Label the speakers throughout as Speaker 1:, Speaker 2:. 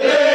Speaker 1: Hey,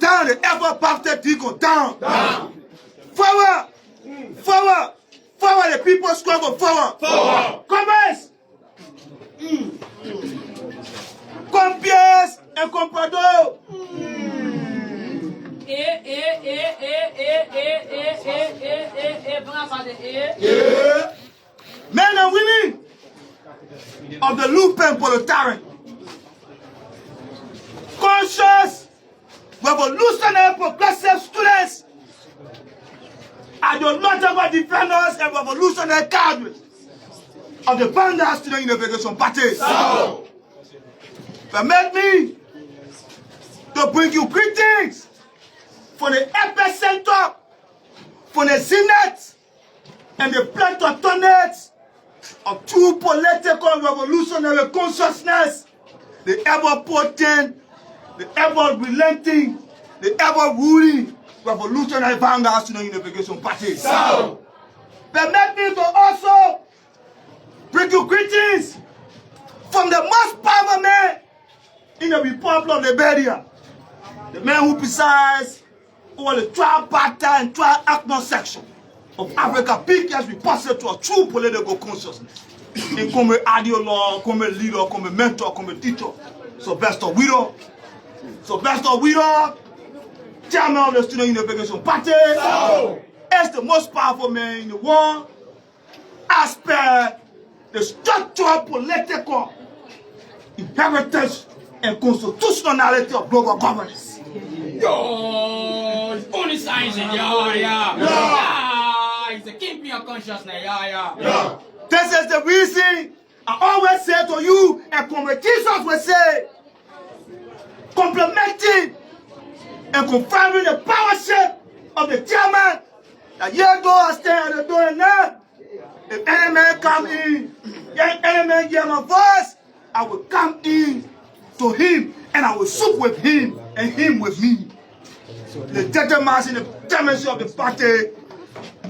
Speaker 1: Down, the ever-baptist go down. Forward. Forward. Forward, the people struggle forward. Commerce. Compiègne et Comprador. Men and women of the Lupen proletariat, conscious, revolutionary, progressive students, ideological defenders and revolutionary cadres of the Banda Student Unification Party. Permit me to bring you greetings from the epicenter, from the Senate, and the plutonists of true political revolutionary consciousness, the ever-potent, the ever-relenting, the ever-ruling revolutionary Vanguard Student Unification Party. Permit me to also bring you greetings from the most powerful man in the Republic of Liberia, the man who presides over the tripartite and tri-ethnic section of Africa, because we pass it to a true political consciousness. And come ideologue, come leader, come mentor, come teacher. So best of widow, chairman of the Student Unification Party, is the most powerful man in the world as per the structural political inheritance and constitutionality of global governance.
Speaker 2: Yo, it's only science, it's a keeping your consciousness,
Speaker 1: This is the reason I always say to you, and competitions will say, complementing and confirming the powership of the chairman, that you go and stay at the door now. If any man come in, any man hear my voice, I will come in to him and I will sup with him and him with me. The determination, the chairmanship of the party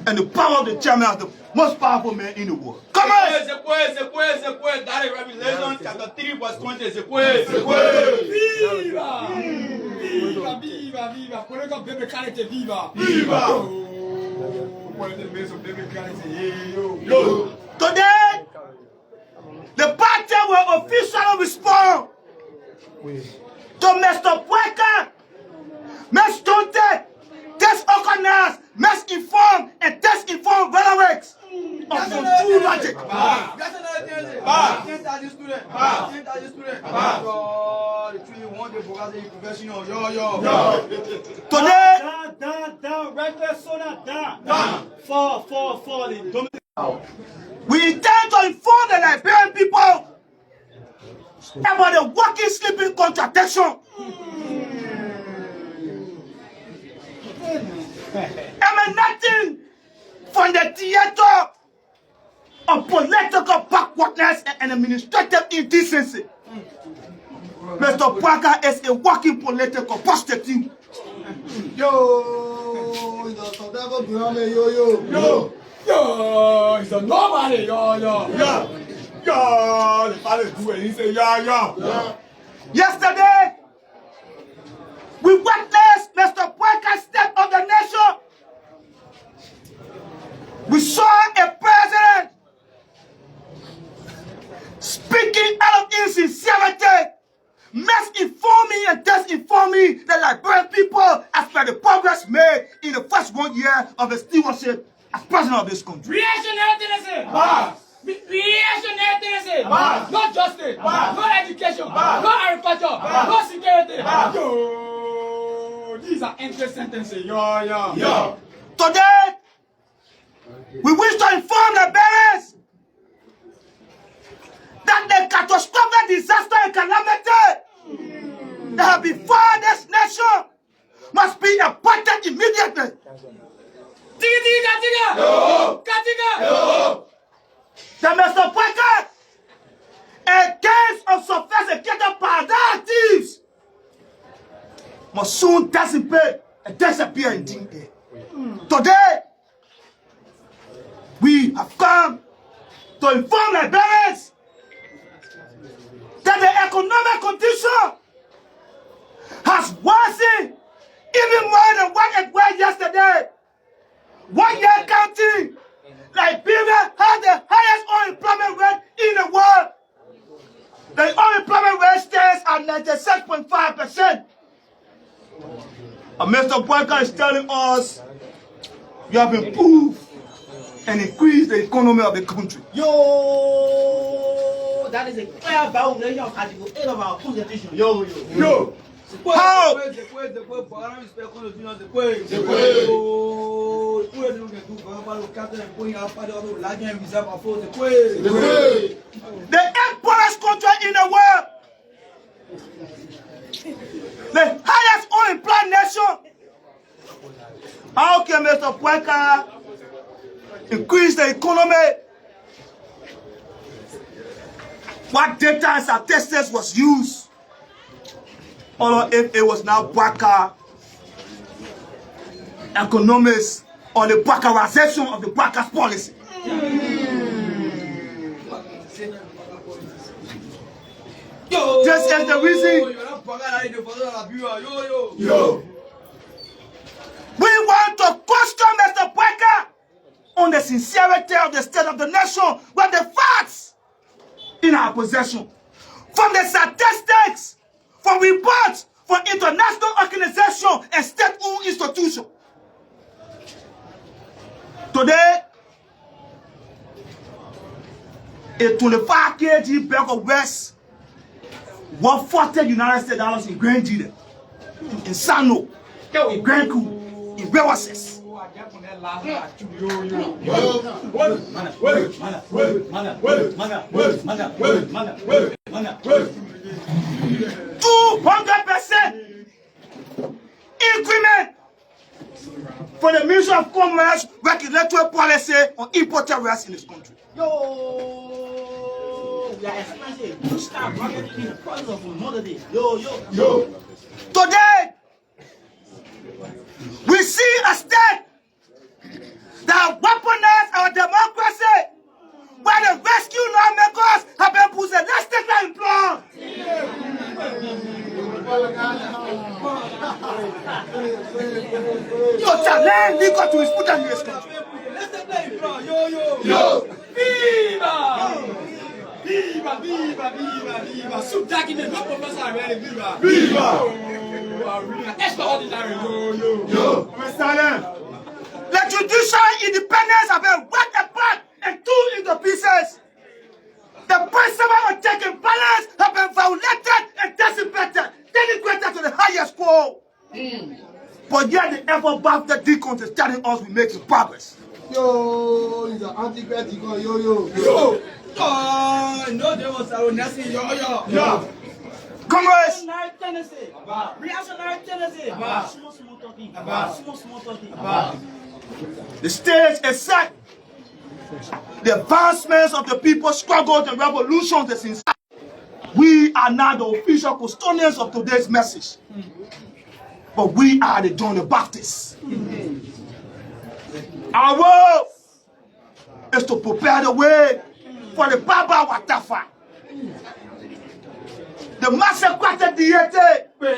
Speaker 1: and the power of the chairman as the most powerful man in the world. Come on!
Speaker 3: That is Revelation chapter 3 verse 20.
Speaker 2: Viva!
Speaker 1: Today, the party will officially respond to Mr. Boakai, Ms. Stunted, disorganized, misinformed, and disinformed rhetorics of the true logic. Today, we intend to inform the Liberian people about the walking, sleeping contradiction emanating from the theater of political backwardness and administrative indecency. Mr. Boakai is a walking political prostitute.
Speaker 4: Yo,
Speaker 2: He's a nobody,
Speaker 4: the father do it. He say,
Speaker 1: Yesterday, we witnessed Mr. Boakai's State of the Nation. We saw a president speaking out of insincerity, misinforming and disinforming the Liberian people as per the progress made in the first 1 year of his stewardship as president of this country.
Speaker 2: Reactionary tendency. No justice, no education, no agriculture, no security. Yo, these are empty sentences.
Speaker 1: Today, we wish to inform the parents that the catastrophic disaster and calamity that have befallen this nation must be abated immediately. That Mr. Boakai, a case of sophisticated paradigm thieves, must soon dissipate and disappear in thin air. Today, we have come to inform the parents that the economic condition has worsened unemployment rate stands at 96.5%. And Mr. Boakai is telling us you have improved and increased the economy of the country.
Speaker 5: Yo, that is a clear violation of Article 8 of our Constitution. Yo.
Speaker 1: How? The 8th poorest country in the world, the highest unemployed nation. How can Mr. Boakai increase the economy? What data and statistics was used? Or if it was now Boakai economics or the Boakaiization of the Boakai's policy. This is the reason we want to question Mr. Boakai on the sincerity of the state of the nation with the facts in our possession. From the statistics, from reports, from international organizations and state-owned institutions. Today, a 25 kg bag of rice worth $40 United in grain dealer, in Sano, in Grand Coup, in Rewases. 200% increment for the Ministry of Commerce regulatory policy on imported rice in this country.
Speaker 5: Yo, we are experiencing a two-star market in the process of another day. Yo.
Speaker 1: Today, we see a state that weaponize our democracy, where the rescue lawmakers have been put in let's take that employed. Yo, challenge legal to dispute in this country.
Speaker 3: Let's take that employed. Yo.
Speaker 2: Viva! Soup document, no professor already. Viva! Extraordinary. Yo.
Speaker 1: Mr. Allen, the judicial independence have been ripped apart and two into pieces. The principle of checking balance have been violated and dissipated, denigrated to the highest form. But yet the ever-bafted deacons is telling us we're making progress.
Speaker 4: Yo, he's an anti-critic. Yo.
Speaker 3: Oh, no, there was a nasty yo.
Speaker 1: Congress,
Speaker 5: Reactionary tendency. Small talking.
Speaker 1: the stage is set. The advancements of the people's struggles and revolutions is inside. We are not the official custodians of today's message, but we are the John the Baptist. Our role is to prepare the way for the Baba Watafa, the massacred deity.
Speaker 2: The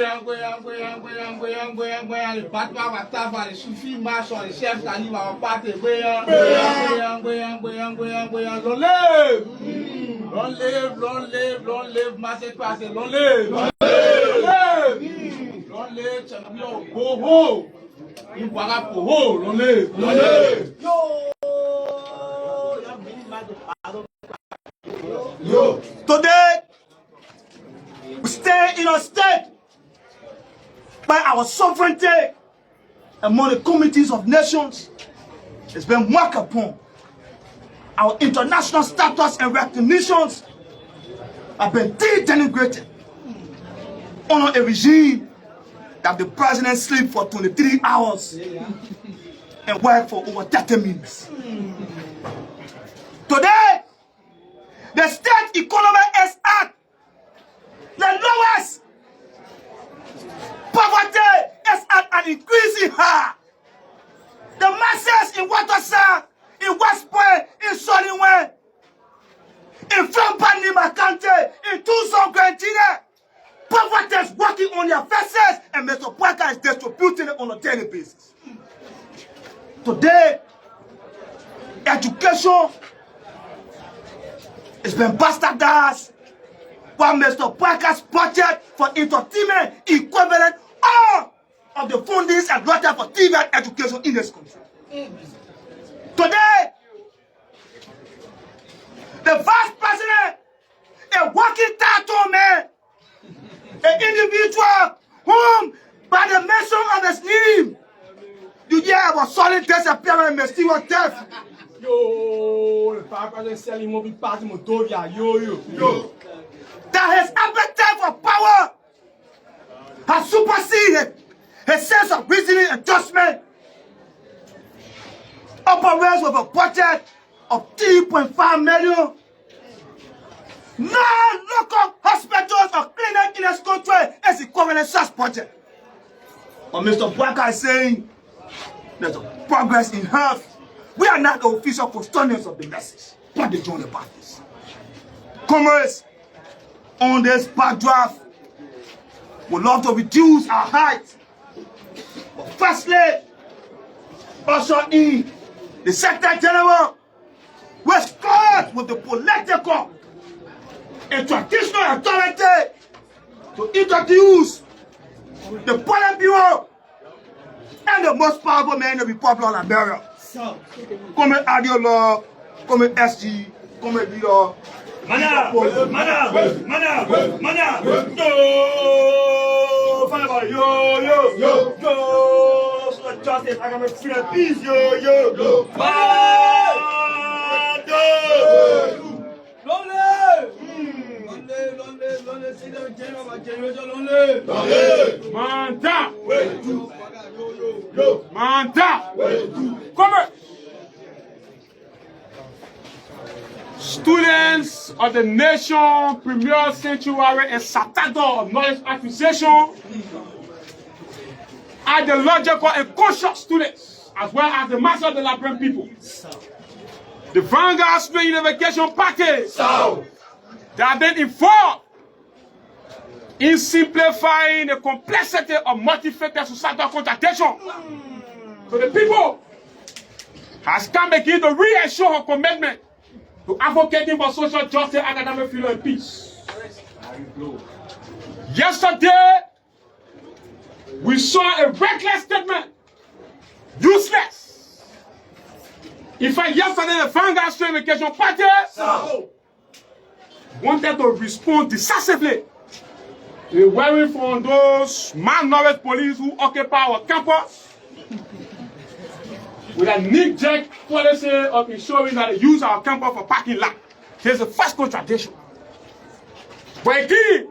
Speaker 2: Sufi marshal, the chef Taliban, our party. Long live, massive party. Long live, champion. Go home. You want to go home. Long live.
Speaker 5: Yo.
Speaker 1: Today, we stay in a state by our sovereignty among the communities of nations. It's been marked upon. Our international status and recognitions have been denigrated under a regime that the president sleep for 23 hours and work for over 30 minutes. Today, the state economy is at the lowest. Poverty is at an increasing high. The masses in Watersa, in West Point, in Soliwe, in Nyuma County, in Tucson, Grentina, poverty is working on their faces, and Mr. Boakai is distributing it on a daily basis. Today, education has been bastardized while Mr. Boakai's budget for entertainment equivalent all of the fundings and allotted for TV and education in this country. Today, the vice president, a working title man, an individual whom, by the mention of his name, you hear about sudden disappearance and mysterious death.
Speaker 2: Yo, the vice president selling movie party Motovia. Yo.
Speaker 1: That his appetite for power has superseded his sense of reasoning and judgment. Operates with a budget of 3.5 million. Non-local hospitals or clinics in this country is equivalent such budget. But Mr. Boakai is saying there's a progress in health. We are not the official custodians of the message, but the joint parties. Commerce on this backdraft would love to reduce our height. But firstly, usher in the Secretary General was caught with the political and traditional authority to introduce the Politburo and the most powerful man in the Republic of Liberia. Comme Adiola, comme SG, comme leader. Mana! Yo! So justice, I gotta free the peace, yo!
Speaker 2: Students of the nation, premier sanctuary, and satador of knowledge acquisition, ideological and conscious students, as well as the mass of the Liberian people. The Vanguard Student Unification Party, they have been involved in simplifying the complexity of multifaceted societal contradiction. So the people has come again to reassure her commitment to advocating for social justice, academic freedom, and peace. Yesterday, we saw a reckless statement, useless. In fact, yesterday, the Vanguard Student Unification Party wanted to respond decisively to worry from those malnourished police who occupy our campus with a knee-jerk policy of ensuring that they use our campus for parking lot. Here's the first contradiction. But again,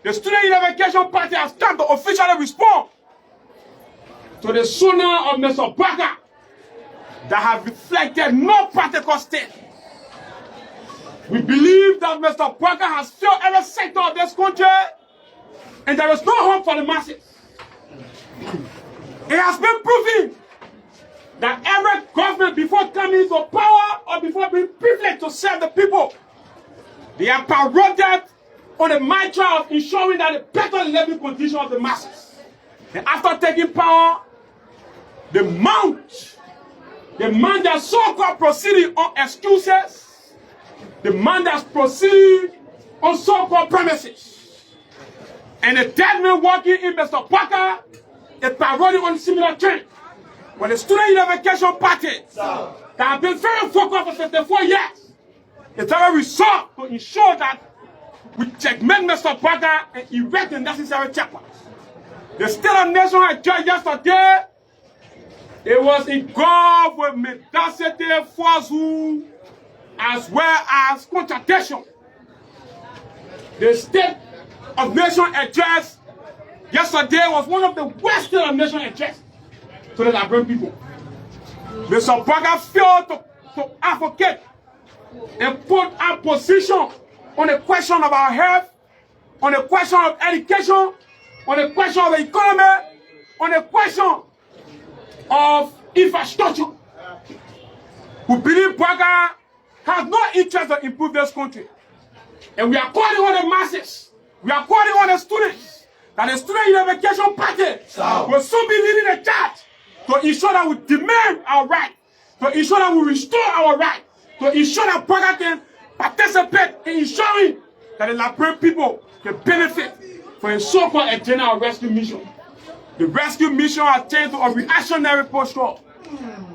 Speaker 2: the Student Unification Party has come to officially respond to the sooner of Mr. Boakai that have reflected no practical state. We believe that Mr. Boakai has failed every sector of this country, and there is no hope for the masses. It has been proven that every government, before coming into power or before being privileged to serve the people, they are parodied on the mantra of ensuring that the better living condition of the masses. And after taking power, they mount their so-called proceeding on excuses, the man that's proceed on so-called premises. And the dead man working in Mr. Boakai is parodying on similar trend. When the Student Unification Party that have been very focused for 54 years, it's very resolved to ensure that we checkmate Mr. Boakai and erect the necessary checkpoints. The State of Nation address yesterday, it was engulfed with mendacity, falsehood, as well as contradiction. The State of Nation address yesterday was one of the worst State of Nation address to the Liberian people. Mr. Boakai failed to advocate and put our position on the question of our health, on the question of education, on the question of the economy, on the question of infrastructure. We believe Boakai has no interest to improve this country. And we are calling on the masses, we are calling on the students, that the Student Unification Party will soon be leading the charge to ensure that we demand our right, to ensure that we restore our right, to ensure that Boakai can participate in ensuring that the Liberian people can benefit from a so-called agenda of rescue mission. The rescue mission has changed to a reactionary posture.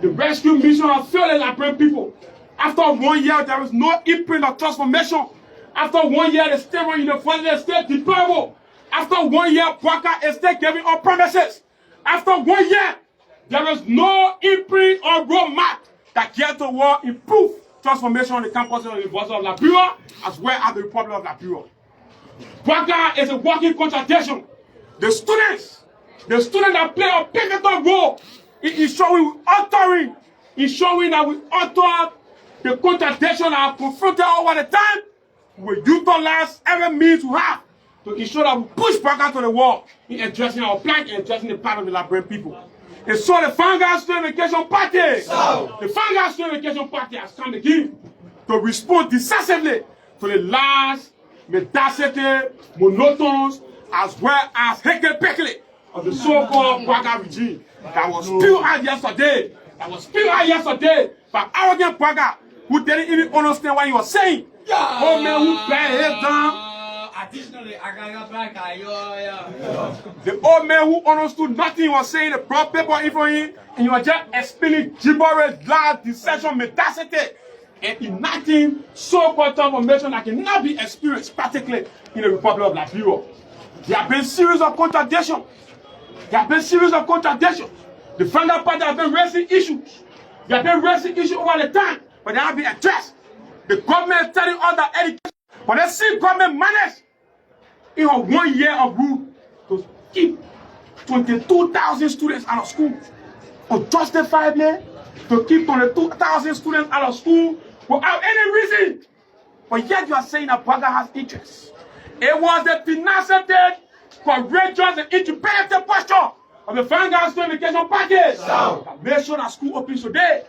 Speaker 2: The rescue mission has failed the Liberian people. After 1 year, there is no imprint of transformation. After 1 year, the state university is still deplorable. After 1 year, Boakai is still giving up promises. After 1 year, there is no imprint or roadmap that geared toward improve transformation on the campus of the University of Liberia as well as the Republic of Liberia. Boakai is a walking contradiction. The students that play a pivotal role in showing that we alter the contradiction that are confronted over the time, we utilize every means we have to ensure that we push Boakai to the wall in addressing our plight and addressing the plight of the Liberian people. And so the Vanguard Student Education Party, has come again to respond decisively to the lies, mendacity, monotonous, as well as heckley of the so-called Boakai regime that was spilled out yesterday. By arrogant Boakai who didn't even understand what he was saying. Oh man, who bent his down.
Speaker 3: Additionally,
Speaker 2: the old man who understood nothing he was saying, the brought paper in front of him, and he was just explaining gibberish, lies, deception, mendacity, and enacting so-called transformation that cannot be experienced practically in the Republic of Liberia. There have been series of contradictions. The Vanguard Party has been raising issues. They have been raising issues over the time, but they have been addressed. The government is telling us that education, but let's see government manage in 1 year of rule to keep 22,000 students out of school. Unjustifiably, to keep 22,000 students out of school without any reason. But yet you are saying that Boakai has interest. It was the tenacity, courageous, and independent posture of the Vanguard Student Education Party that made sure that school opens today.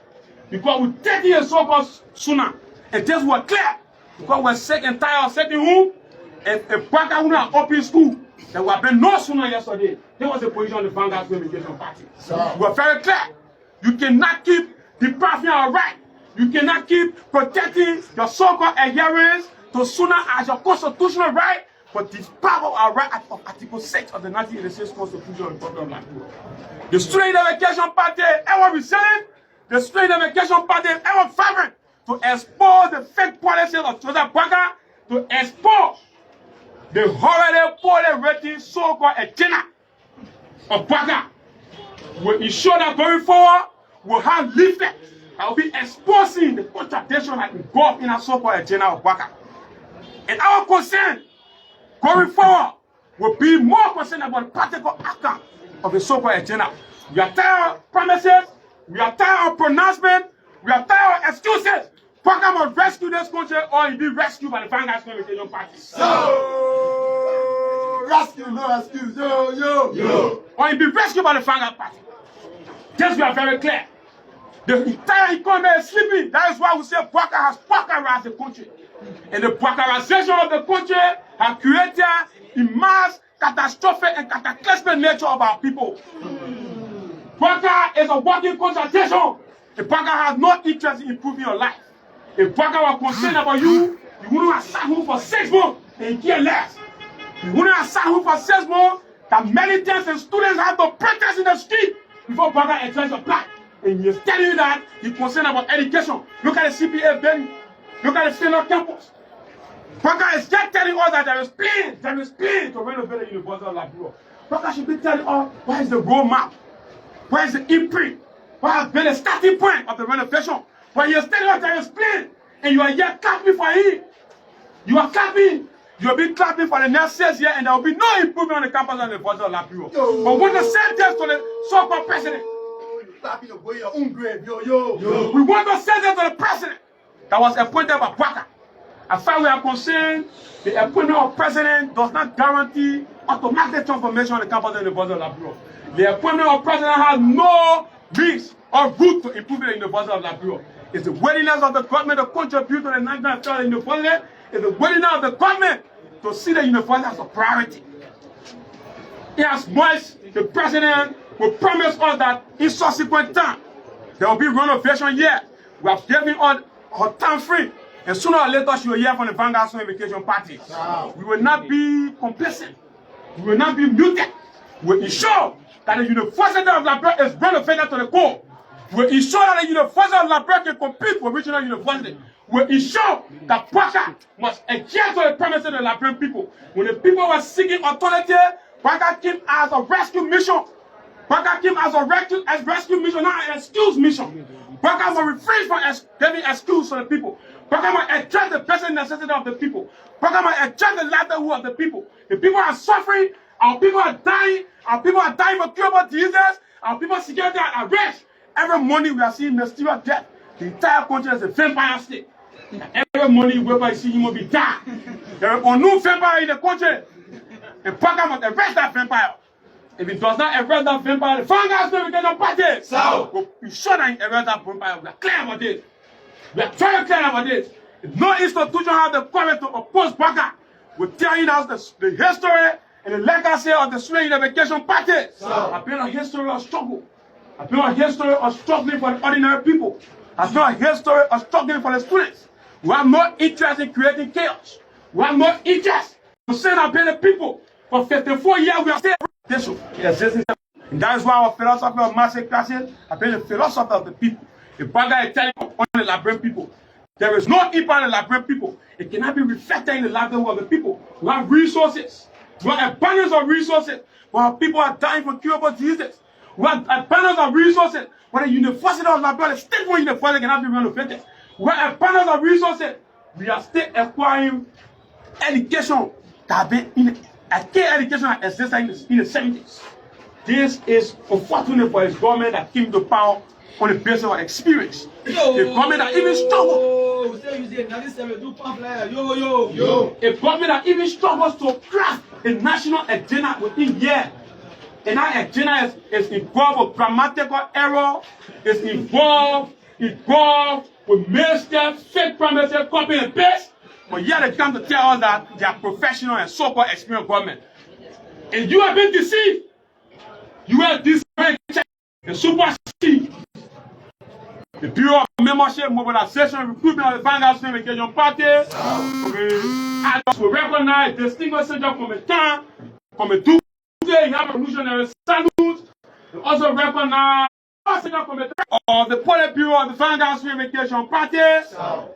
Speaker 2: Because we take it so-called sooner. And this was clear. Because we're sick and tired of sitting home. And Boakai would not open school. There would have been no sooner yesterday. That was the position of the Vanguard Student Education Party. We were very clear. You cannot keep depriving our right. You cannot keep protecting your so-called adherence to sooner as your constitutional right, but deprive our right of Article 6 of the 1986 Constitution of the Republic of Liberia. The Student Education Party ever resilient. The Student Education Party ever vibrant to expose the fake policies of Joseph Boakai, to expose the already poorly written so-called agenda of Boakai. Will ensure that going forward, we'll have leaflets that will be exposing the contradiction that engulfed in our so-called agenda of Boakai. And our concern going forward will be more concerned about the practical outcome of the so-called agenda. We are tired of promises, we are tired of pronouncement, we are tired of excuses. Boakai must rescue this country or it be rescued by the Vanguard Student Education Party.
Speaker 4: Rescue, no excuse, yo.
Speaker 2: Or it be rescued by the Vanguard Party. This we are very clear. The entire economy is sleeping. That is why we say Boakai has Boakaiized the country. And the Boakaiization of the country has created a mass catastrophic and cataclysmic nature of our people. Boakai is a walking contradiction. If Boakai has no interest in improving your life, if Boakai was concerned about you, you wouldn't have sat home for 6 months and care less. You wouldn't have sat home for 6 months that militants and students have to protest in the street before Boakai addressed your plight. And he's telling you that he's concerned about education. Look at the CPA building. Look at the Senate campus. Boakai is just telling us that there is plans to renovate the University of Liberia. Boakai should be telling us what is the roadmap, what is the imprint, what has been the starting point of the renovation. But he is telling us there is plans, and you are yet clapping for him. You are clapping. You will be clapping for the next 6 years, and there will be no improvement on the campus of the University of Liberia. But when they say this to the so-called president,
Speaker 4: Clapping your your own grave, yo.
Speaker 2: we want to say this to the president that was appointed by Boakai. As far as we are concerned, the appointment of president does not guarantee automatic transformation on the campus of the University of Liberia. The appointment of president has no means or route to improving the University of Liberia. It's the willingness of the government to contribute to the national affairs of the university. It's the willingness of the government to see the university as a priority. As much the president will promise us that in subsequent time there will be renovation here. We have given us our time free And sooner or later, she will hear from the Vanguard Summer Vacation Party. We will not be complacent. We will not be muted. We will ensure that the University of Liberia is benefited to the core. We will ensure that the University of Liberia can compete with regional universities. We will ensure that Boakai must adhere to the promises of the Liberian people. When the people were seeking authority, Boakai came as a rescue mission. Boakai came as a rescue mission, not an excuse mission. Boakai will refrain from giving excuse to the people. Boakai will address the present necessity of the people. Boakai will address the livelihood of the people. The people are suffering. Our people are dying. Our people are dying for curable diseases. Our people's security are at risk. Every morning we are seeing mysterious death. The entire country is a vampire state. Every morning you see human being die. There is a new vampire in the country. And Boakai must arrest that vampire. If it does not arrest that vampire, the Vanguard Summer Vacation Party. So we'll be sure that it arrest that vampire. We are clear about this. We are very clear about this. If no institution has the courage to oppose Boakai, we're telling us the history and the legacy of the Summer Vacation Party. I've been a history of struggle. I've been a history of struggling for the ordinary people. I've been a history of struggling for the students. We have no interest in creating chaos. We have no interest in saying I've been the people. For 54 years, we are still this. And that is why our philosophy of mass incarceration has been the philosophy of the people. The Boakai is telling on the Liberian people. There is no impact on the Liberian people. It cannot be reflected in the livelihood of the people. We have resources. We have abundance of resources. But our people are dying from curable diseases. We have abundance of resources. But the University of Liberia, the state university cannot be renovated. We have abundance of resources. We are still acquiring education that have been in a key education that existed in the 70s. This is unfortunate for his government that came to power on the basis of experience. The government that even struggled. A government that even struggles to craft a national agenda within years. And that agenda is involved with grammatical error, it's involved with missteps, fake promises, copy and paste. But yet they come to tell us that they are professional and so-called experienced government. And you have been deceived. You are deceived. The super C. The Bureau of Membership, Mobilization, Recruitment of the Vanguard Summer Vacation Party. We recognize distinguished soldiers from a time, from a double, you have a revolutionary salute. We also recognize the Politburo of the Vanguard Summer Vacation Party,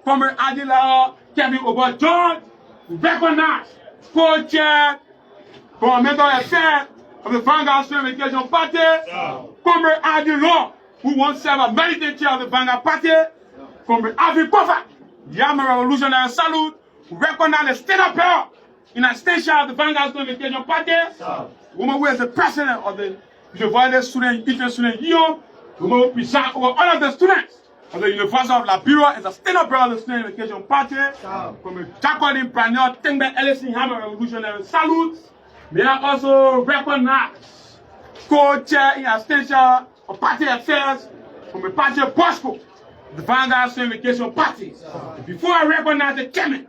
Speaker 2: Comrade Adila, Kevin Obajon. We recognize co-chair for mental affairs of the Vanguard Summer Vacation Party, Comrade Adila, who once served as medical chair of the Vanguard Party, Comrade Avi Kofa, the Army Revolutionary Salute. We recognize the state of power in extension of the Vanguard Summer Vacation Party, woman who is the president of the University Student Union, woman who presides over all of the students of the University of Liberia, is the state of power of the Student Education Party, Comrade Jacqueline Pranel, Tengbe Ellison, Army Revolutionary Salute. May I also recognize co-chair in extension of party affairs from the party of Bosco, the Vanguard Summer Vacation Party. Before I recognize the chairman,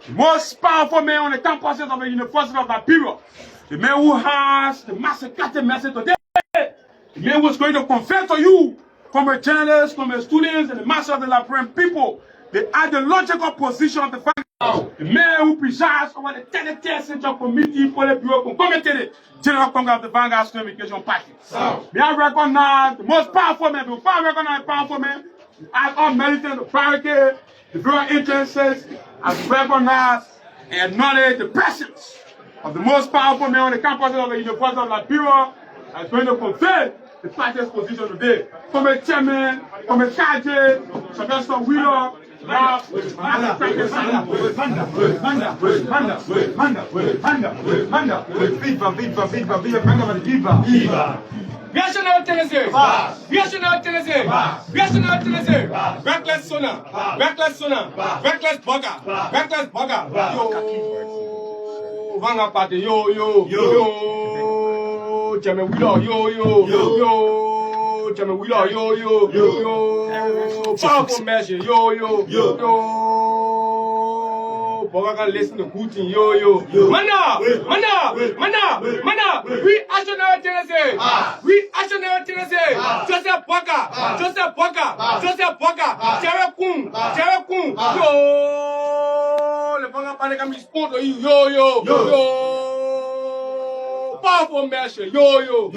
Speaker 2: the most powerful man on the campuses of the University of Liberia, the man who has the massacre message today, the man who is going to convey to you, from the journalists, from the students, and the mass of the Liberian people, the ideological position of the Vanguard, the man who presides over the 33rd Central Committee for the Bureau Concomitant General Congress of the Vanguard Summer Vacation Party. May I recognize the most powerful man, before I recognize the powerful man, as all militants to barricade the Bureau entrances, as recognize and acknowledge the presence of the most powerful man on the campuses of the University of Liberia, is going to convey the party's position today. From a chairman, from a KJ, Sylvester Wheeler, Reckless Sona, Reckless Boga, Reckless Boga, yo, Vanguard Party, yo, Chairman Wheeler, yo, Chairman Wheeler, yo, powerful measure, yo, Boakai listen to good thing. Yo. Mana. Reactionary tendency. Reactionary tendency. Joseph Boakai. Jerry Kun. Yo. Le Boakai panic and respond to you. Yo. Powerful measure. Yo.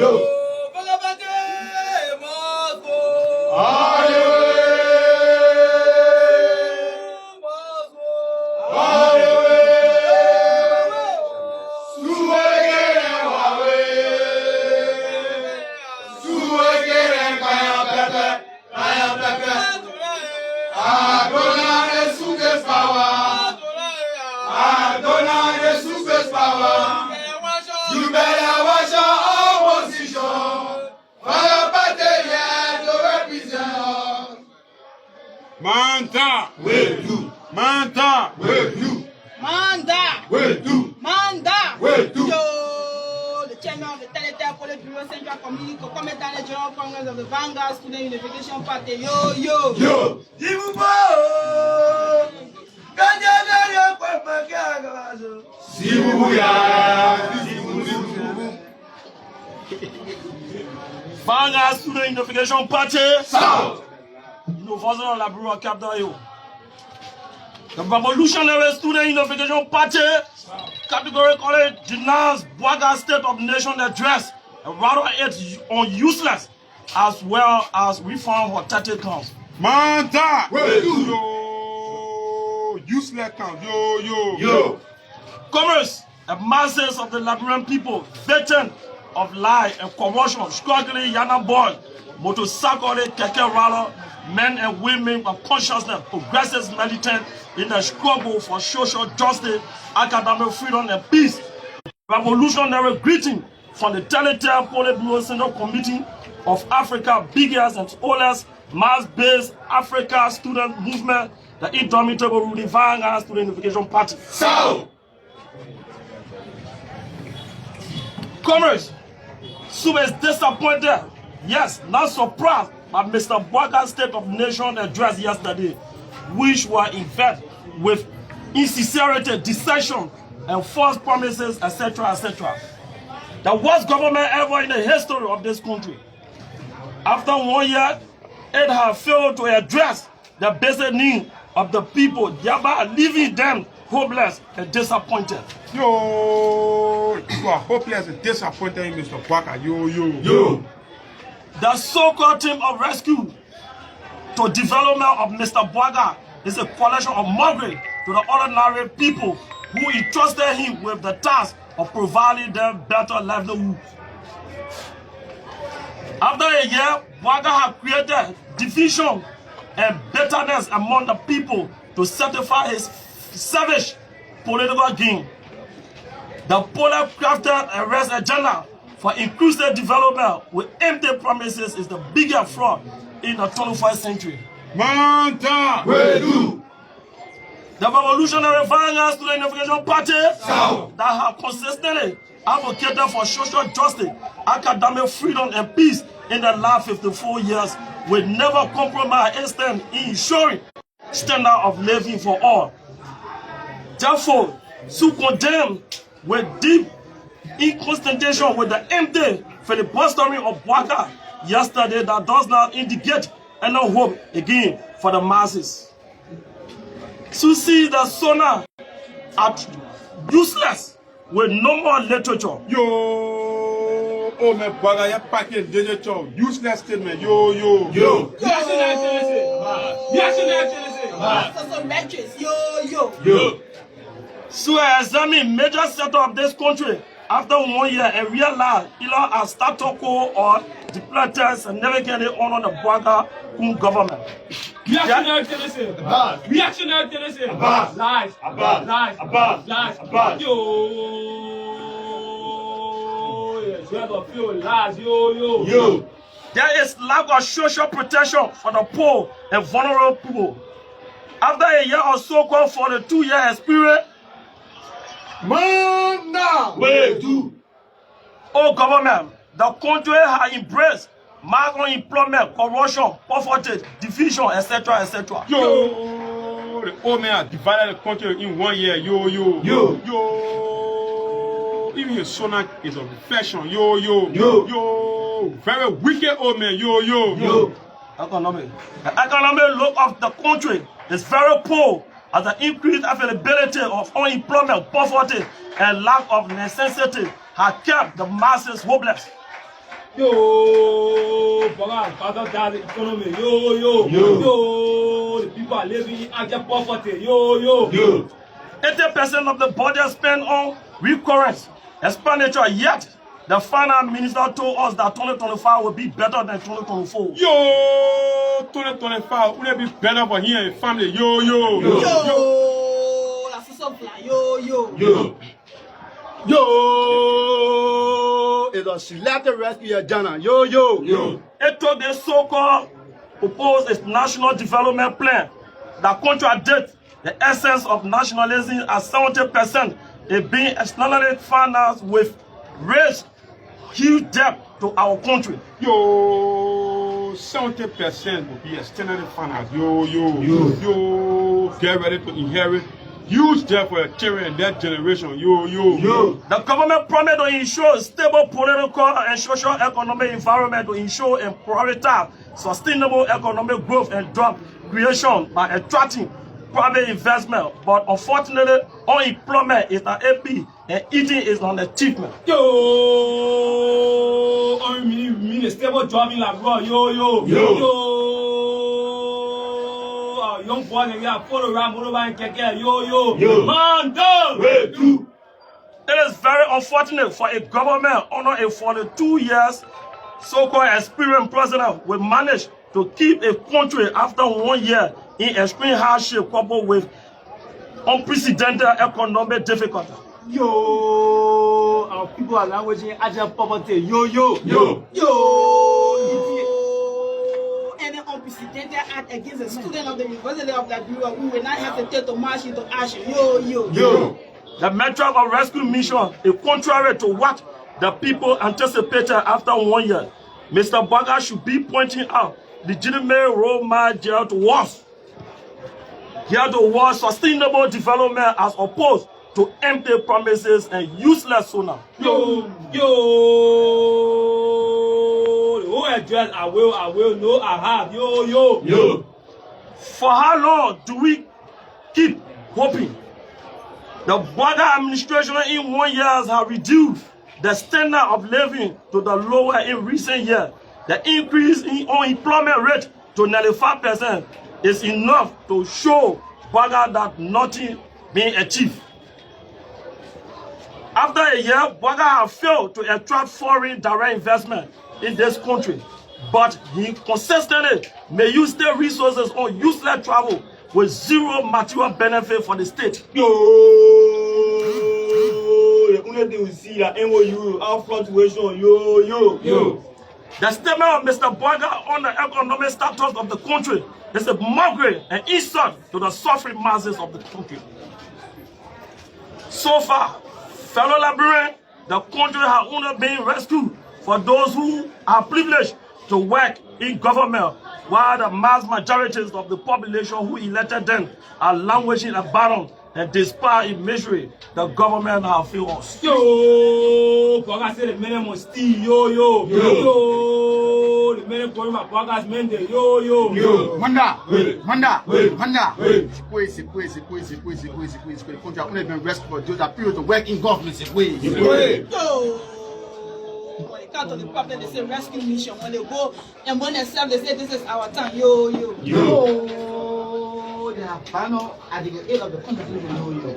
Speaker 3: You better watch your opposition. For your party here to represent.
Speaker 4: Manta,
Speaker 3: Will do.
Speaker 4: Manta,
Speaker 3: Will do. Will do. Will do.
Speaker 5: Yo, the chairman of the Territorial Police Bureau Central Committee, co-comment on the General Congress of the Vanguard Student Unification Party. Yo.
Speaker 1: Vanguard Student Unification Party.
Speaker 3: South.
Speaker 1: Nous faisons la bureau à Cap d'Ayo. The Revolutionary Student Unification Party categorically denies Boakai State of Nation address and rather it's on useless as well as reform for 30 counts.
Speaker 4: Manta,
Speaker 3: Will do.
Speaker 4: yo, useless count, yo.
Speaker 1: Commerce, the masses of the Liberian people, victim of lie and corruption, struggling young boys, motorcycle, keke rally, men and women of consciousness, progressive militant in the struggle for social justice, academic freedom and peace. Revolutionary greeting from the Territorial Police Bureau Central Committee of Africa, biggest and oldest mass-based Africa student movement, the indomitable ruling Vanguard Student Unification Party.
Speaker 3: South.
Speaker 1: Commerce, SUP is disappointed, yes, not surprised by Mr. Boakai's State of Nation address yesterday, which were in fact with insincerity, deception, and false promises, etc., etc. The worst government ever in the history of this country. After 1 year, it has failed to address the basic needs of the people, thereby leaving them hopeless and disappointed.
Speaker 4: Yo, you are hopeless and disappointed in Mr. Boakai, yo.
Speaker 1: The so-called team of rescue to development of Mr. Boakai is a coalition of migrants to the ordinary people who entrusted him with the task of providing them better livelihood. After a year, Boakai had created division and bitterness among the people to satisfy his savage political gain. The police crafted a race agenda for inclusive development with empty promises is the biggest fraud in the 21st century.
Speaker 4: Manta,
Speaker 3: Will do.
Speaker 1: The Revolutionary Vanguard Student Unification Party
Speaker 3: South.
Speaker 1: that have consistently advocated for social justice, academic freedom and peace in the last 54 years will never compromise instant in ensuring standard of living for all. Therefore, to condemn with deep inconstantation with the empty filibustering of Boakai yesterday that does not indicate any hope again for the masses. To see the Sona at useless with no more literature.
Speaker 4: yo, oh my Boakai, you package digital, useless statement, yo.
Speaker 1: So examine major sector of this country after 1 year and realize either as status quo or the planters and never get it on the Boakai government.
Speaker 2: Reactionary tendency. Reactionary tendency. Lies. Yo. Yes, you have a few lies. Yo.
Speaker 1: There is lack of social protection for the poor and vulnerable people. After a year or so called for the 2-year experience,
Speaker 4: Manta,
Speaker 3: Will do.
Speaker 1: oh government, the country has embraced mass unemployment, corruption, poverty, division, etc., etc.
Speaker 4: yo, The old man has divided the country in 1 year. Yo. Even his son is a reflection. Yo. Very wicked old man. Yo.
Speaker 1: Economy. The economic look of the country is very poor as the increased availability of unemployment, poverty, and lack of necessity have kept the masses hopeless.
Speaker 6: Yo, father, that economy. Yo. The people are living in abject poverty. Yo.
Speaker 1: 80% of the budget spent on recurrent expenditure, yet the finance minister told us that 2025 will be better than 2024.
Speaker 4: Yo, 2025 will be better for him and his family. Yo.
Speaker 5: That's so fly. Yo.
Speaker 1: It's a selected rescue agenda. Yo. It took the so-called proposed its national development plan that contradicts the essence of nationalism as 70% is being externally financed with raised huge debt to our country.
Speaker 4: Yo, 70% will be externally financed. Yo. Get ready to inherit huge debt for your children and that generation. Yo.
Speaker 1: The government promised to ensure a stable political and social economic environment to ensure and prioritize sustainable economic growth and job creation by attracting private investment. But unfortunately, unemployment is an AP and eating is an achievement.
Speaker 6: Yo, mean a stable job in Liberia. Yo. Young boy, and we are follow around motorbike and keke. Yo. Man,
Speaker 1: It is very unfortunate for a government under a 42 years so-called experienced president will manage to keep a country after 1 year in extreme hardship coupled with unprecedented economic difficulty.
Speaker 6: Yo, our people are languaging abject poverty. Yo.
Speaker 5: Any unprecedented act against a student of the University of Liberia, we will not hesitate to march into action. Yo.
Speaker 1: The method of rescue mission is contrary to what the people anticipated after 1 year. Mr. Boakai should be pointing out legitimate role model towards sustainable development as opposed to empty promises and useless sooner.
Speaker 6: Yo. The whole address, I will, no, I have. Yo.
Speaker 1: For how long do we keep hoping? The Boakai administration in 1 year has reduced the standard of living to the lower in recent years. The increase in unemployment rate to 95% is enough to show Boakai that nothing being achieved. After a year, Boakai has failed to attract foreign direct investment in this country, but he consistently may use state resources on useless travel with zero material benefit for the state.
Speaker 6: The only thing we see that MOU, our fluctuation. Yo.
Speaker 1: The statement of Mr. Boakai on the economic status of the country is a mockery and insult to the suffering masses of the country. So far, fellow Liberians, the country has only been rescued for those who are privileged to work in government, while the mass majorities of the population who elected them are languishing abandoned and despite in misery. The government has failed us.
Speaker 6: Yo, Boakai said the minimum steal. Yo. The minimum for my Boakai's mandate. Yo.
Speaker 3: Manda. Sequence. The country only been rescued for those that period to work in government.
Speaker 5: Yo. When it comes to the public, they say rescue mission. When they go and when they serve, they say this is our time. Yo.
Speaker 3: They have final at the end of the country.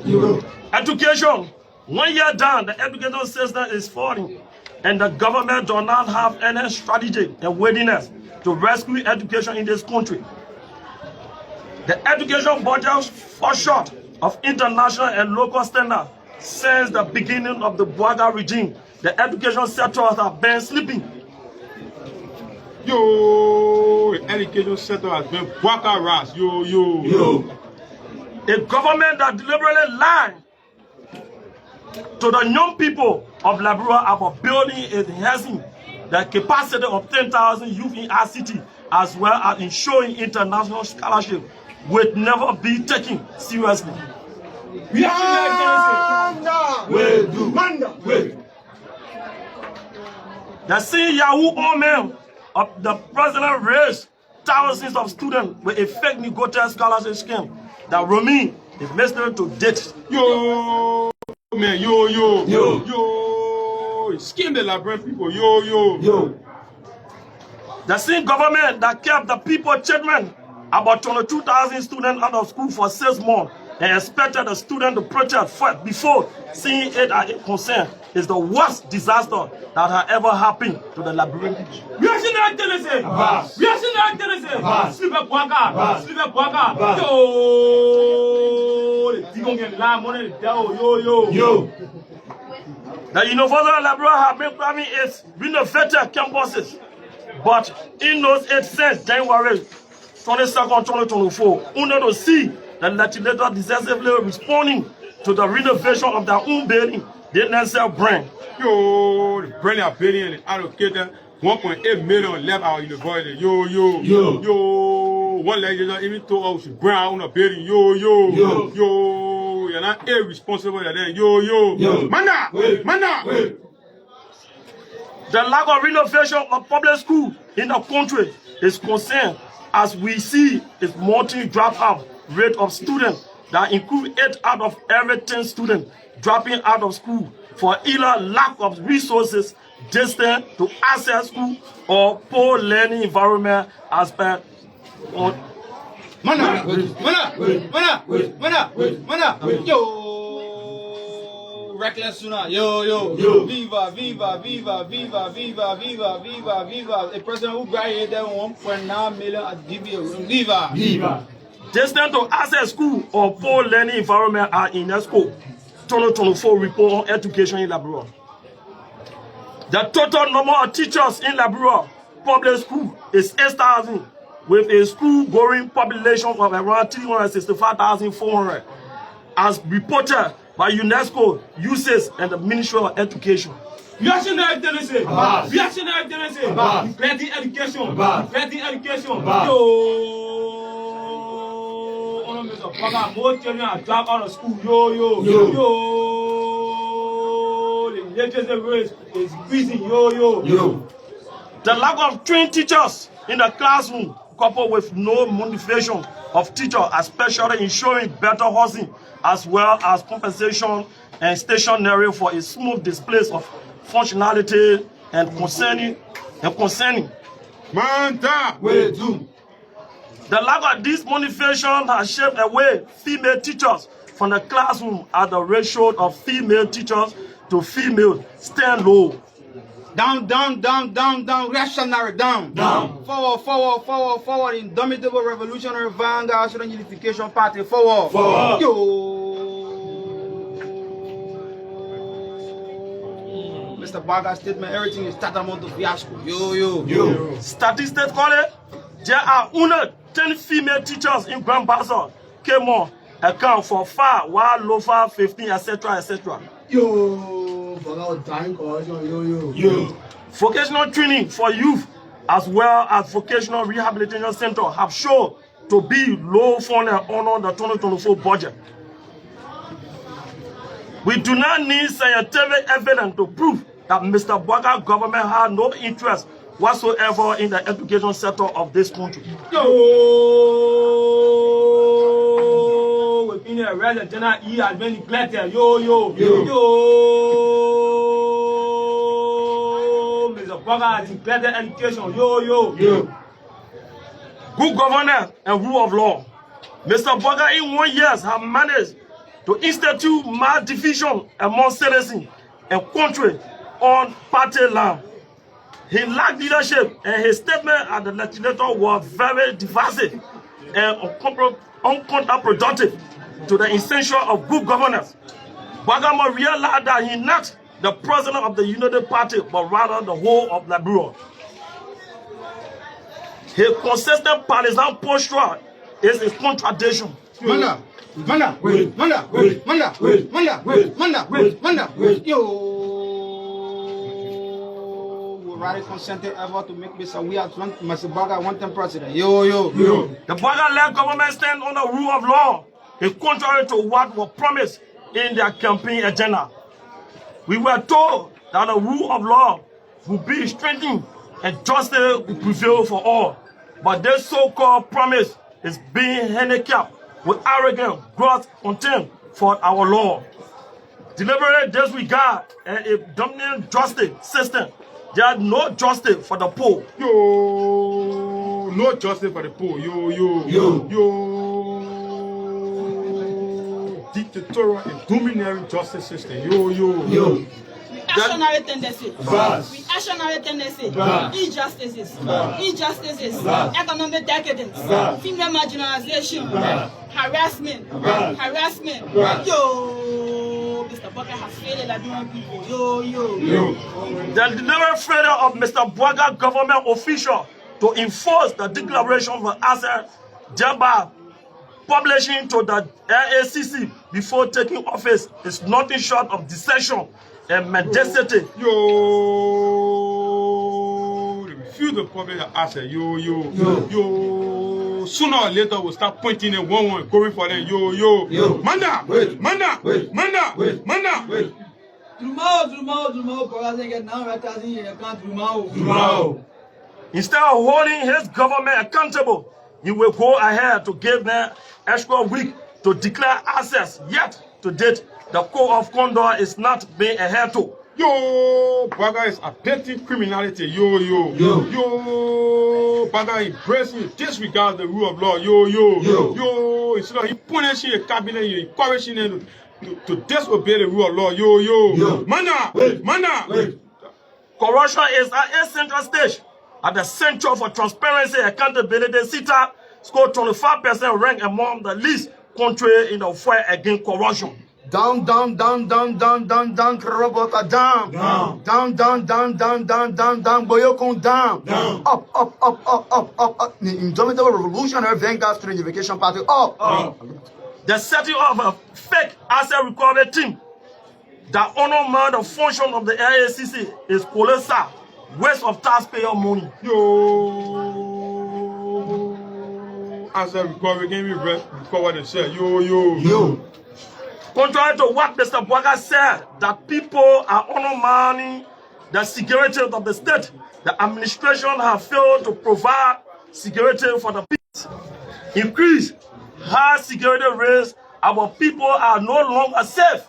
Speaker 3: Yo.
Speaker 1: Education. 1 year down, the education system is falling, and the government does not have any strategy and readiness to rescue education in this country. The education budget falls short of international and local standards since the beginning of the Boakai regime. The education sector has been sleeping.
Speaker 4: Yo, the education sector has been Boakai ras. Yo.
Speaker 1: A government that deliberately lied to the young people of Liberia about building and enhancing the capacity of 10,000 youth in our city, as well as ensuring international scholarship will never be taken seriously. The same Yahoo omen of the president raised thousands of students with a fake negotiated scholarship scheme that Romy is listening to date.
Speaker 4: Yo, man, yo, scheme the Liberian people, yo.
Speaker 1: The same government that kept the people children about 22,000 students out of school for 6 months and expected the students to protest first before seeing it as a concern is the worst disaster that has ever happened to the Liberian people.
Speaker 6: We are seeing that Tennessee. We are seeing that Tennessee. Sleep at Boakai. Sleep at Boakai. Yo, you gonna get live money? Yo.
Speaker 1: The University of Liberia have been planning its renovated campuses, but in those 8 since January 22nd, 2024, we need to see the legislature decisively responding to the renovation of their own building, they themselves bring.
Speaker 4: Yo, the brand are building and allocated 1.8 million left our university. Yo. One legislator even told us to bring our own building. Yo. You're not irresponsible at that. Yo. Mana.
Speaker 1: The lack of renovation of public school in the country is concerned as we see its multi-dropout rate of students that include 8 out of every 10 students dropping out of school for either lack of resources, distance to access school, or poor learning environment as per on.
Speaker 3: Mana. Yo. Reckless sooner. Yo. Viva. A person who graduated 1.9 million at DBA. Viva.
Speaker 1: Distance to access school or poor learning environment are in UNESCO 2024 report on education in Liberia. The total number of teachers in Liberia public school is 8,000, with a school-going population of around 365,400, as reported by UNESCO, USAID, and the Ministry of Education.
Speaker 6: We are seeing that Tennessee. Plenty education. Yo. More children are dropped out of school. Yo. The legislative rate is increasing. Yo.
Speaker 1: The lack of trained teachers in the classroom, coupled with no motivation of teachers, especially ensuring better housing as well as compensation and stationery for a smooth display of functionality and concerning. The lack of this motivation has shaped away female teachers from the classroom as the ratio of female teachers to female stand low.
Speaker 3: Down, reactionary, down. Forward, indomitable revolutionary vanguard, student unification party, forward. Yo. Mr. Boakai statement, everything is tantamount to fiasco. Yo.
Speaker 1: Statistics call it, there are 10 female teachers in Grand Bazaar, Kemo, account for 5, while Lofa 15, etc.
Speaker 3: Yo.
Speaker 1: Vocational training for youth as well as vocational rehabilitation center have shown to be low funded under the 2024 budget. We do not need scientific evidence to prove that Mr. Boakai government has no interest whatsoever in the education sector of this country.
Speaker 6: Yo, within the resident general, he has been neglected. Yo. Mr. Boakai has neglected education. Yo.
Speaker 1: Good governance and rule of law. Mr. Boakai in 1 year has managed to institute mass division among citizens and country on party land. He lacked leadership, and his statement at the legislature was very divisive and counterproductive to the essential of good governance. Boakai must realize that he not the president of the United Party, but rather the whole of Liberia. His consistent partisan posture is a contradiction.
Speaker 3: Mana. Yo.
Speaker 1: radical consented ever to make Mr. Boakai one-term president. Yo, yo, yo.
Speaker 7: The Boakai-led government stands on the rule of law, is contrary to what was promised in their campaign agenda. We were told that the rule of law would be strengthened and justice will prevail for all. But this so-called promise is being handicapped with arrogant, gross contempt for our law. Deliberate disregard and a dominant justice system. There is no justice for the poor.
Speaker 4: Yo, no justice for the poor. Yo, yo, yo, yo. Dictatorial and domineering justice system. Yo, yo, yo.
Speaker 5: Reactionary tendency. Reactionary tendency. Injustices. Injustices. Economic decadence. Female marginalization. Harassment. Harassment. Yo. Mr. Boakai has failed the Liberian people. Yo, yo, yo.
Speaker 7: The deliberate failure of Mr. Boakai government official to enforce the declaration of assets, thereby publishing to the LACC before taking office is nothing short of deception and mendacity.
Speaker 4: Yo, they refuse to publish the asset. Yo, yo, yo, yo. Sooner or later, we'll start pointing at one, going for them. Yo, yo, yo. Manda, wait, manda, wait, manda, wait, manda, wait.
Speaker 7: Instead of holding his government accountable, he will go ahead to give them extra week to declare assets. Yet, to date, the code of conduct is not being adhered to.
Speaker 4: Yo, Boakai is abetting criminality. Yo, yo, yo, yo. Boakai embracing, disregard the rule of law. Yo, yo, yo, yo. Instead of he punishing the cabinet, he encouraging them to disobey the rule of law. Yo, yo, yo. Mana, wait, mana, wait.
Speaker 7: Corruption is at a central stage. At the Center for Transparency and Accountability, CITA scored 25% rank among the least countries in the fight against corruption.
Speaker 1: Down, down, down, down, down, down, down, Karabota, down. Down, down, down, down, down, down, down, down, Boyokon, down. Up, up, up, up, up, up, up. The Indomitable Revolutionary Vanguard Student Unification Party, up.
Speaker 7: The setting of a fake asset recovery team that honors the function of the LACC is colossal waste of taxpayer money.
Speaker 4: Yo, asset recovery, can we recover the share? Yo, yo, yo.
Speaker 7: Contrary to what Mr. Boakai said, that people are undermining the security of the state, the administration has failed to provide security for the people. Increased high security rates, our people are no longer safe.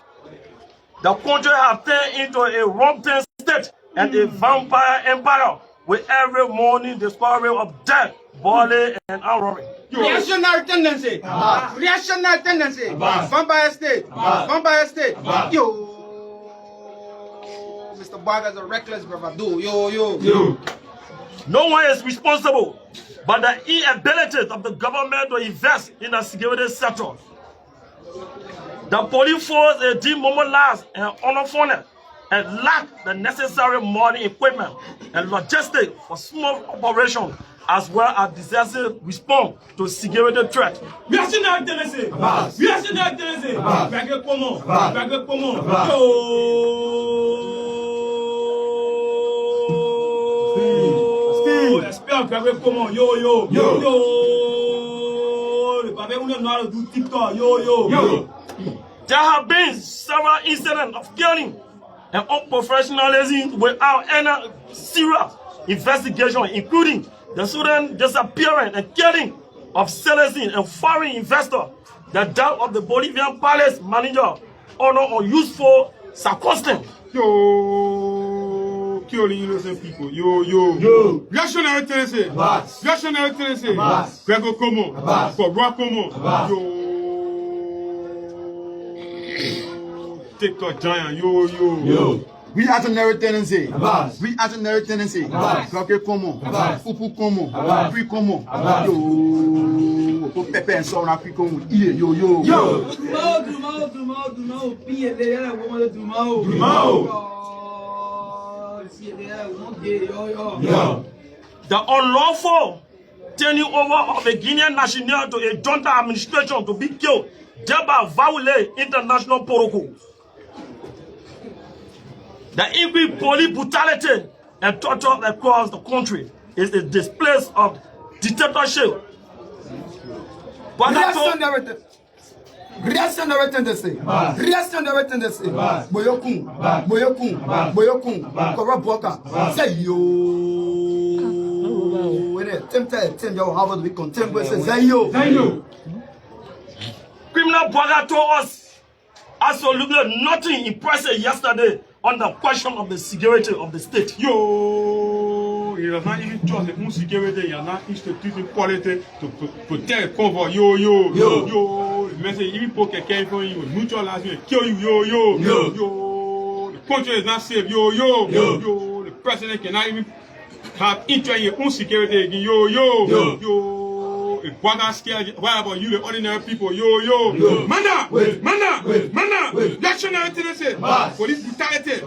Speaker 7: The country has turned into a rotten state and a vampire empire with every morning discovery of death, violence, and outrage.
Speaker 1: Reactionary tendency. Reactionary tendency. Vampire state. Vampire state. Yo. Mr. Boakai is a reckless bravado. Yo, yo, yo.
Speaker 7: No one is responsible but the inability of the government to invest in the security sector. The police force is demobilized and underfunded and lack the necessary modern equipment and logistics for small operations as well as disaster response to security threats.
Speaker 6: Reactionary tendency. Reactionary tendency. Baguette comment. Baguette comment. Yo. J'espère baguette comment. Yo, yo. Yo. Yo. Le baguette on est noir du TikTok. Yo, yo. Yo.
Speaker 7: There have been several incidents of killing and unprofessionalism without any serious investigation, including the sudden disappearance and killing of citizens and foreign investors, the death of the Bolivian palace manager under unuseful circumstances.
Speaker 4: Yo, killing innocent people. Yo, yo, yo. Reactionary tendency. Reactionary tendency. Gregor Como. Cobra Como. Yo. TikTok giant. Yo, yo, yo.
Speaker 1: Reactionary tendency. Reactionary tendency. Bloqué comment? Fufu comment? Puis comment? Yo. Pour Pepe and Son Africa. Yo, yo. Yo. Dumao.
Speaker 7: The unlawful turning over of a Guinean national to a junta administration to be killed, thereby violate international protocols. The increased police brutality and torture across the country is a display of dictatorship.
Speaker 1: Reaction everything they say. Reaction everything they say. Boyokun, corrupt worker. Say yo. When they tempt you have to be contemporary. Say yo.
Speaker 7: Criminal Boakai told us absolutely nothing impressive yesterday on the question of the security of the state.
Speaker 4: Yo, he does not even trust the own security. He has not instituted quality to protect cover. Yo. The message even put a can for you, neutralize you, kill you. Yo. The country is not safe. Yo. The president cannot even have interest in your own security again. Yo. If Boakai scared, what about you, the ordinary people? Yo. Mana. Reactionary tendency. Police brutality.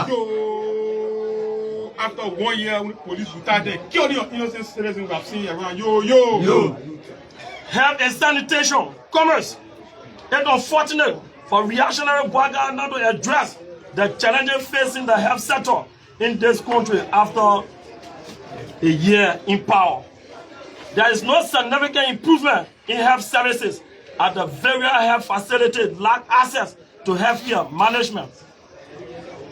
Speaker 4: Yo. After 1 year, police brutality killed your innocent citizens we have seen around. Yo.
Speaker 7: Health and sanitation, commerce. It's unfortunate for reactionary Boakai not to address the challenges facing the health sector in this country after a year in power. There is no significant improvement in health services as the various health facilities lack access to healthcare management.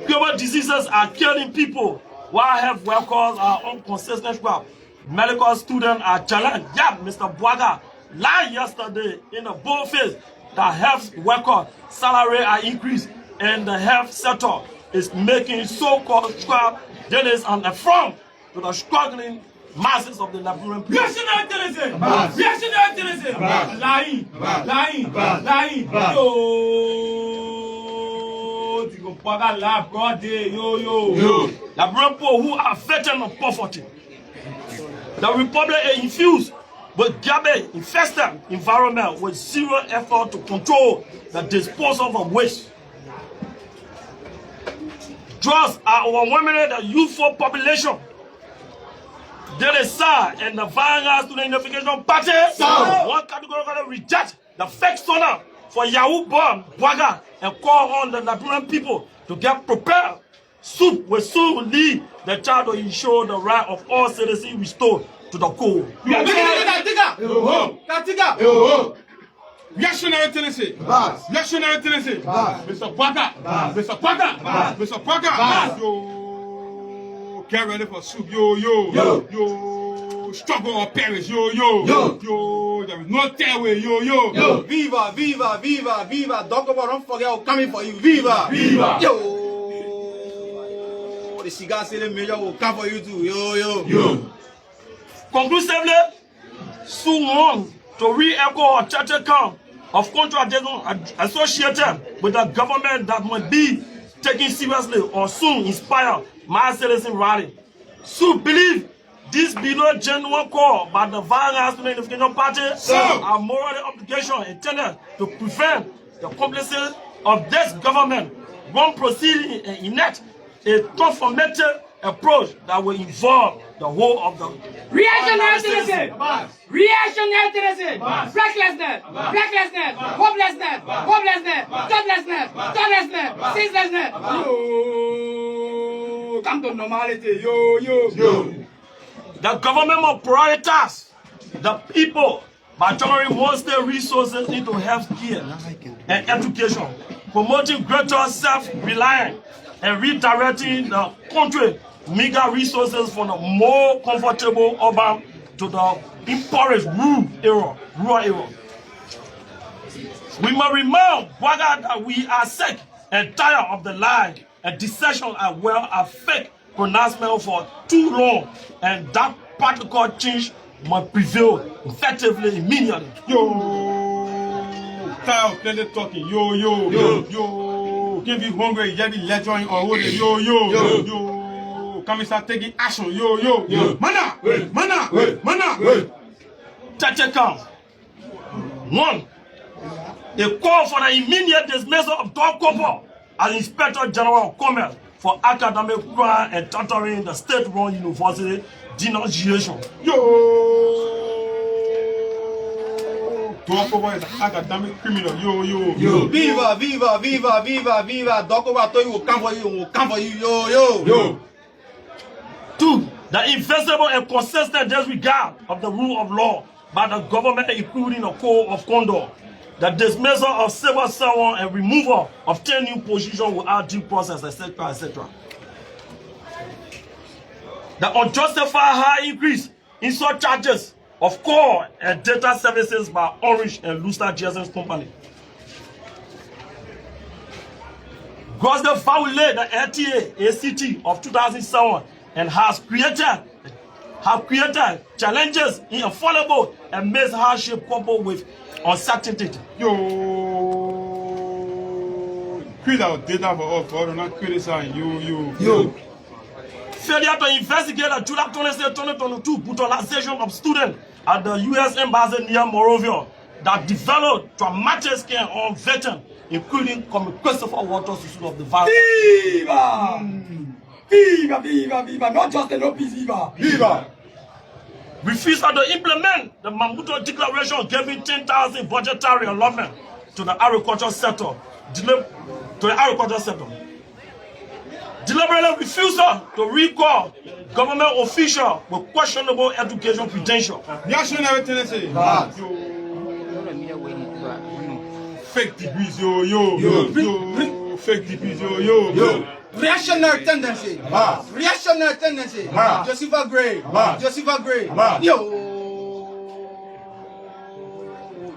Speaker 7: Global diseases are killing people while health workers are on consistent ground. Medical students are challenged. Yeah, Mr. Boakai lied yesterday in a bold face that health workers' salary are increased and the health sector is making so-called scrap dealers an affront to the struggling masses of the Liberian people.
Speaker 6: Reactionary terrorism! Lying! Yo! Boakai lie, broad day. Yo!
Speaker 7: Liberian people who are veterans of poverty. The republic is infused with garbage-infested environment with zero effort to control the disposal of waste. Drugs are overwhelming the youthful population. There is SAR and the Vanguard Student Unification Party. One categorically reject the fake sonar for Yahoo bomb Boakai and call on the Liberian people to get prepared. SUP will soon lead the child to ensure the right of all citizens restored to the code.
Speaker 4: Reactionary tendency. Mr. Boakai. Yo. Get ready for SUP. Yo. Struggle or perish. Yo. There is no tailway. Yo.
Speaker 3: Viva. Dokoba, don't forget I'm coming for you. Viva. Yo. The cigar say the major will come for you too. Yo.
Speaker 7: Conclusively, soon on to re-echo a church account of contradiction associated with the government that must be taken seriously or soon inspire mass citizen rally. So believe this below genuine call by the Vanguard Student Unification Party are moral obligation intended to prevent the complicity of this government one proceeding and enact a transformative approach that will involve the whole of the
Speaker 6: reactionary tendency, recklessness, hopelessness, thoughtlessness, ceaselessness. Yo, come to normality. Yo.
Speaker 7: The government must prioritize the people by channeling more state resources into health care and education, promoting greater self-reliance and redirecting the country meager resources from the more comfortable urban to the impoverished rural area. We must remind Boakai that we are sick and tired of the lie and deception as well as fake pronouncement for too long, and that practical change must prevail effectively immediately.
Speaker 4: Yo, tired of plenty talking. Yo. Can't be hungry, you just be lecturing or holding. Yo. Come and start taking action. Yo. Mana.
Speaker 7: Church count. 1. A call for the immediate dismissal of Don Kopo as Inspector General of Commerce for academic crime and tattering the state-run university denunciation.
Speaker 4: Yo. Don Kopo is an academic criminal. Yo.
Speaker 3: Viva. Dokoba told you will come for you. Yo.
Speaker 7: The invisible and consistent disregard of the rule of law by the government, including a code of conduct, the dismissal of civil servants and removal of 10 new positions without due process, etc., etc. The unjustified high increase in surcharges of core and data services by Orange and Luster GSM Company. Grossly violated the LTA ACT of 2007 and has created challenges in affordable and mixed hardship coupled with uncertainty.
Speaker 4: Yo, create our data for us, for not criticize yo.
Speaker 7: Failure to investigate the July 26, 2022 brutalization of students at the U.S. Embassy near Monrovia that developed traumatic scare on veterans, including Christopher Waters, issue of the virus.
Speaker 8: Viva! Viva, viva, viva! Not just the no peace, viva!
Speaker 4: Viva!
Speaker 7: Refusal to implement the Maputo Declaration giving 10,000 budgetary allotment to the agricultural sector. Deliberately refusal to recall government official with questionable education credentials.
Speaker 4: Reactionary tendency. Fake degrees, yo. Fake degrees, yo.
Speaker 3: Reactionary tendency. Reactionary tendency. Joseph Gray. Yo.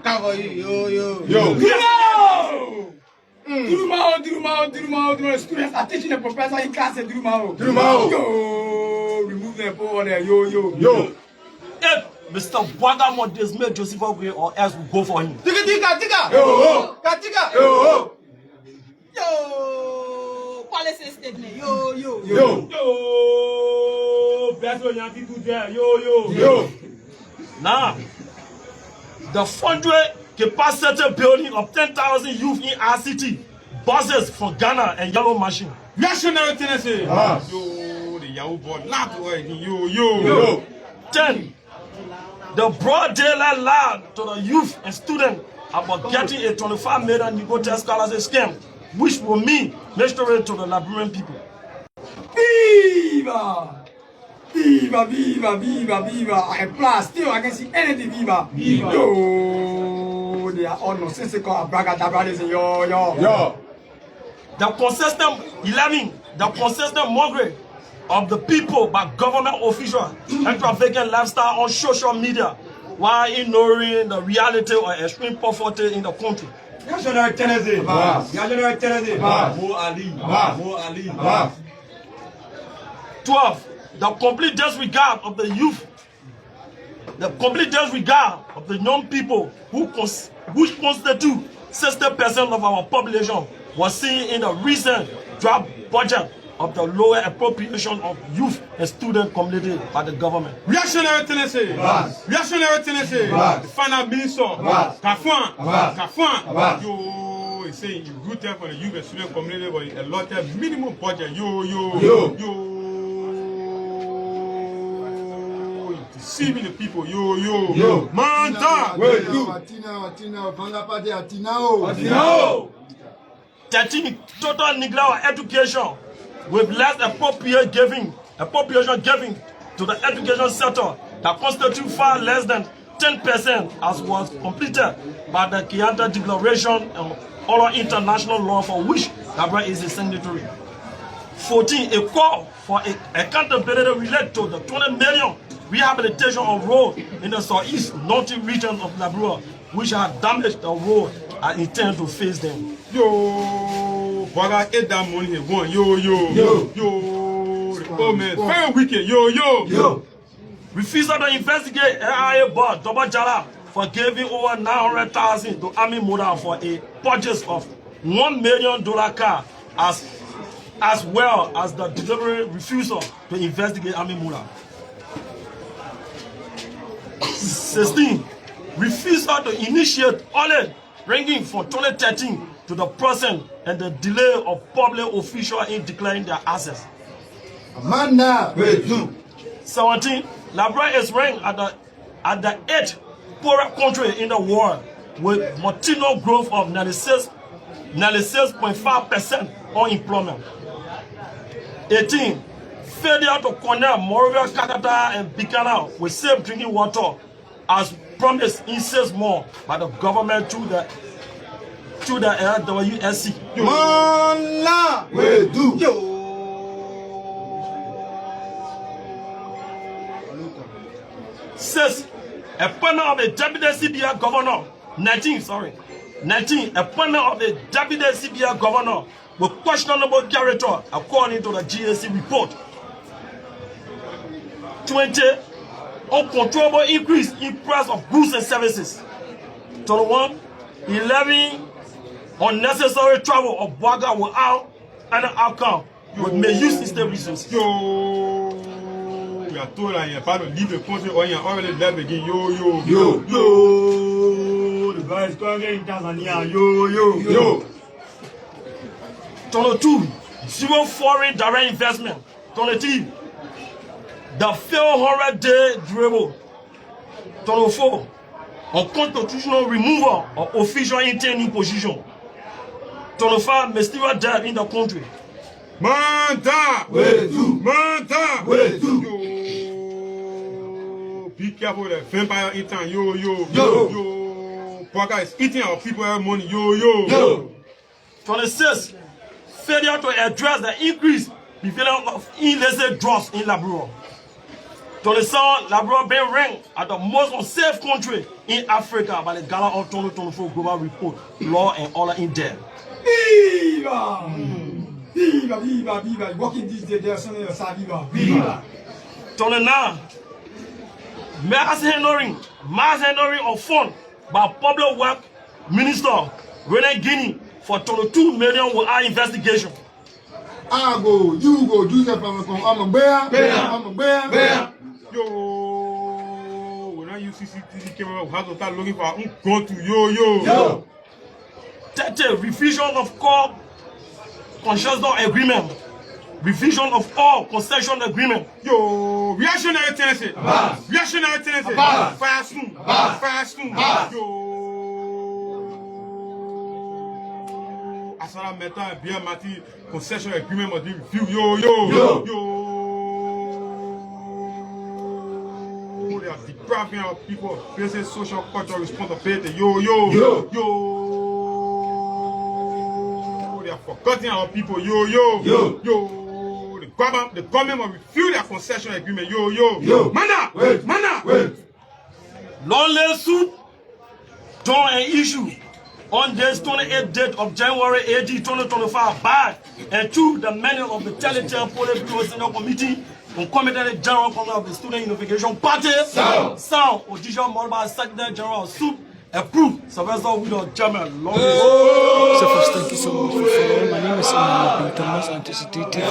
Speaker 3: Cover you, yo.
Speaker 8: Durumao. Students are teaching the professor in class. Durumao. Yo. Remove them over there. Yo.
Speaker 7: If Mr. Boakai dismiss Joseph Gray or else will go for him.
Speaker 3: Tika.
Speaker 5: Yo. Policy statement. Yo.
Speaker 7: Now, the fundraising capacity building of 10,000 youth in RCT, buses from Ghana and yellow machine.
Speaker 4: Reactionary tendency. Yo, the Yahoo board, not yo.
Speaker 7: 10. The broad daylight lie to the youth and students about getting a 25 million Nigote scholarship scheme, which will mean mystery to the Liberian people.
Speaker 8: Viva! I apply still I can see anything. Viva! Yo! They are all nonsensical. Abracadabra, yo.
Speaker 7: The consistent mockery of the people by government officials extravagant lifestyle on social media while ignoring the reality or extreme poverty in the country.
Speaker 8: National tendency. Mo Ali.
Speaker 7: 12. The complete disregard of the youth. The complete disregard of the young people which constitute 60% of our population was seen in the recent draft budget of the lower appropriation of youth and student community by the government.
Speaker 4: Reactionary tendency. The final minister. Kafwan. Yo, he's saying you rooted for the youth and student community, but he allotted minimum budget. Yo. Deceiving the people. Yo. Manta.
Speaker 3: Atina.
Speaker 7: 13. Total neglect of education with less appropriation giving to the education sector that constitute far less than 10% as was completed by the Kyoto Declaration and other international law for which Liberia is a signatory. 14. A call for accountability related to the 20 million rehabilitation of roads in the southeast northern region of Liberia, which had damaged the road and intend to face them.
Speaker 4: Yo, Boakai ate that money he won. Yo. Oh man, very wicked. Yo.
Speaker 7: Refusal to investigate AIA board Double Jala for giving over 900,000 to Army Moda for a purchase of $1 million car, as well as the deliberate refusal to investigate Army Moda. 16. Refusal to initiate audit ranging from 2013 to the present and the delay of public officials in declaring their assets. 17. Liberia is ranked at the 8th poorest country in the world with marginal growth of 96.5% unemployment. 18. failure to connect Monrovia, Kakata, and Bikana with safe drinking water, as promised in 6 more by the government through the LWSC.
Speaker 1: Mana we do. Yo.
Speaker 7: 6. Appointment of the deputy CBI governor. 19. Appointment of the deputy CBI governor with questionable character according to the GAC report. 20. Uncontrollable increase in price of goods and services. 21. 11. Unnecessary travel of Boakai without any outcome with misuse instead reasons.
Speaker 4: Yo, we are told that you're about to leave the country or you're already left again. Yo.
Speaker 6: The guy is going in Tanzania. Yo.
Speaker 7: 22. Zero foreign direct investment. 23. The failed 100-day durable. 24. Unconstitutional removal of official intending position. 25. Mysterious death in the country.
Speaker 4: Manta!
Speaker 1: We do.
Speaker 4: Yo. Be careful with the vampire eating. Yo. Boakai is eating our people every morning. Yo.
Speaker 7: 26. Failure to address the increase prevalence of illicit drugs in Liberia. 27. Liberia being ranked as the most unsafe country in Africa by the Gala of 2024 Global Report, Law and Order in Depth.
Speaker 8: Viva! Walking these days, there's something else. Viva!
Speaker 7: 29. Mass handling of funds by Public Work Minister René Guinea for 22 million without investigation.
Speaker 1: I go, you go, Joseph, I'm a bear.
Speaker 4: Yo, when I use CCTV camera, we have to start looking for our own gun to yo.
Speaker 7: 30. Revision of core concession agreement. Revision of all concession agreement.
Speaker 4: Yo, reactionary tendency. Fire soon. Yo. Asala Meta and Bia Mati concession agreement must be reviewed. Yo. They are depriving our people of basic social cultural responsibility. Yo. They are forgetting our people. Yo. The government must review their concession agreement. Yo. Mana.
Speaker 1: Wait.
Speaker 7: Long suit done an issue on this 28th date of January 18, 2025 by and to the manual of the Territorial Police Bureau Senior Committee Concomitant General Committee of the Student Unification Party, Sound, audition model by Secretary General of SUP, approved, Sylvester Widow German.
Speaker 9: So first, thank you so much for following. My name is Nyuma Thomas on TCT TV.